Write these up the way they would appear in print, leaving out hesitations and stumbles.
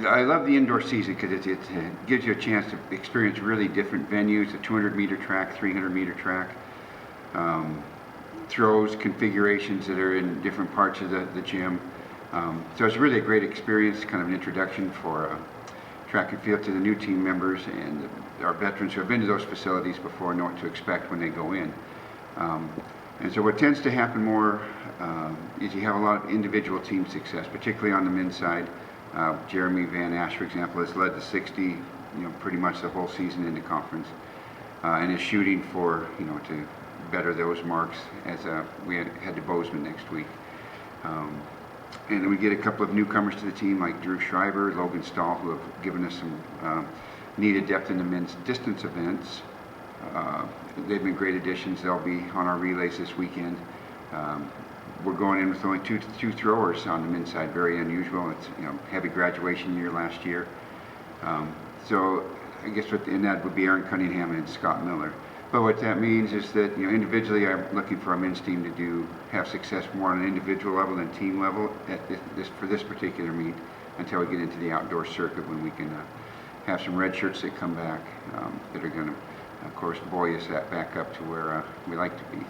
I love the indoor season because it gives you a chance to experience really different venues, a 200-meter track, 300-meter track, throws, configurations that are in different parts of the gym. So it's really a great experience, kind of an introduction for track and field to the new team members, and our veterans who have been to those facilities before know what to expect when they go in. And so what tends to happen more is you have a lot of individual team success, particularly on the men's side. Jeremy Van Ash, for example, has led the 60, pretty much the whole season in the conference, and is shooting for, to better those marks as we head to Bozeman next week. And then we get a couple of newcomers to the team like Drew Schreiber, Logan Stahl, who have given us some needed depth in the men's distance events. They've been great additions. They'll be on our relays this weekend. We're going in with only two throwers on the men's side, very unusual. It's heavy graduation year last year. So I guess in that would be Aaron Cunningham and Scott Miller. But what that means is that individually I'm looking for our men's team to have success more on an individual level than team level for this particular meet until we get into the outdoor circuit, when we can have some red shirts that come back that are going to, of course, buoy us back up to where we like to be.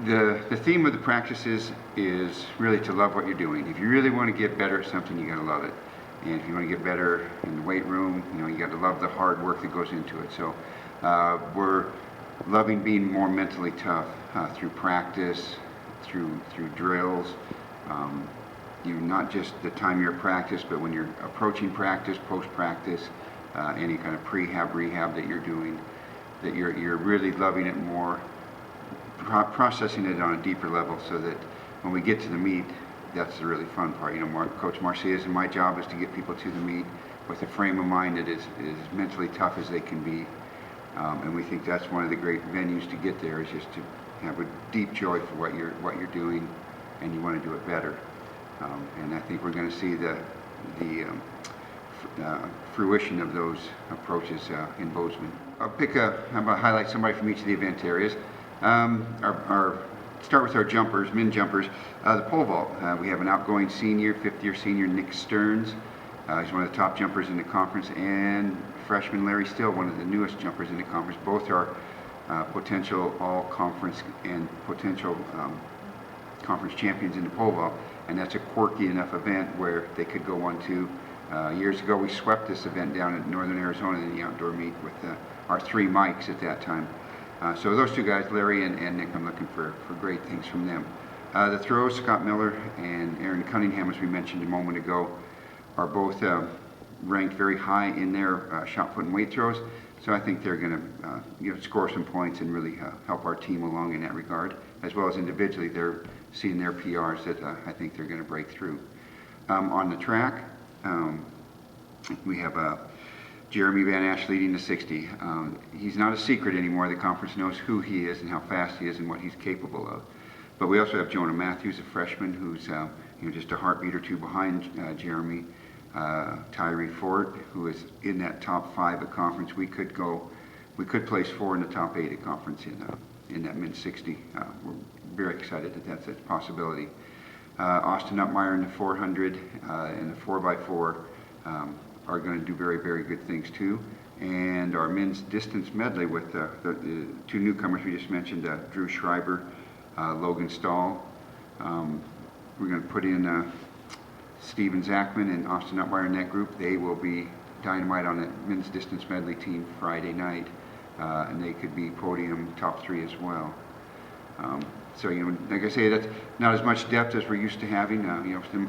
The theme of the practices is really to love what you're doing. If you really want to get better at something, you got to love it. And if you want to get better in the weight room, you got to love the hard work that goes into it. So we're loving being more mentally tough through practice, through drills. Not just the time you're at practice, but when you're approaching practice, post-practice, any kind of rehab that you're doing, that you're really loving it more, processing it on a deeper level, so that when we get to the meet, that's the really fun part. Coach Marcia's and my job is to get people to the meet with a frame of mind that is mentally tough as they can be. And we think that's one of the great venues to get there, is just to have a deep joy for what you're doing, and you want to do it better. And I think we're going to see the fruition of those approaches in Bozeman. I'll highlight somebody from each of the event areas. Start with our jumpers, men jumpers. The pole vault. We have an outgoing senior, fifth-year senior, Nick Stearns. He's one of the top jumpers in the conference, and freshman Larry Still, one of the newest jumpers in the conference. Both are potential all-conference and potential conference champions in the pole vault, and that's a quirky enough event where they could go 1-2. Years ago, we swept this event down in northern Arizona in the outdoor meet with our 3 mics at that time. So those two guys, Larry and Nick, I'm looking for great things from them. The throws, Scott Miller and Aaron Cunningham, as we mentioned a moment ago, are both ranked very high in their shot put and weight throws. So I think they're going to score some points and really help our team along in that regard, as well as individually. They're seeing their PRs that I think they're going to break through. On the track, we have Jeremy Van Ash leading the 60. He's not a secret anymore. The conference knows who he is and how fast he is and what he's capable of. But we also have Jonah Matthews, a freshman, who's just a heartbeat or two behind Jeremy. Tyree Ford, who is in that top 5 at conference. We could place 4 in the top 8 at conference in that mid 60. We're very excited that that's a possibility. Austin Upmeyer in the 400 and the 4x4 are going to do very, very good things too. And our men's distance medley with the 2 newcomers we just mentioned, Drew Schreiber, Logan Stahl. We're going to put in Steven Zachman and Austin Upmeyer in that group. They will be dynamite on that men's distance medley team Friday night, and they could be podium top 3 as well. So like I say, that's not as much depth as we're used to having.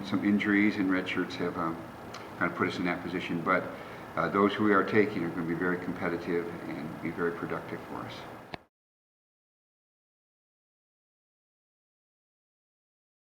Some injuries and red shirts have kind of put us in that position, but those who we are taking are going to be very competitive and be very productive for us.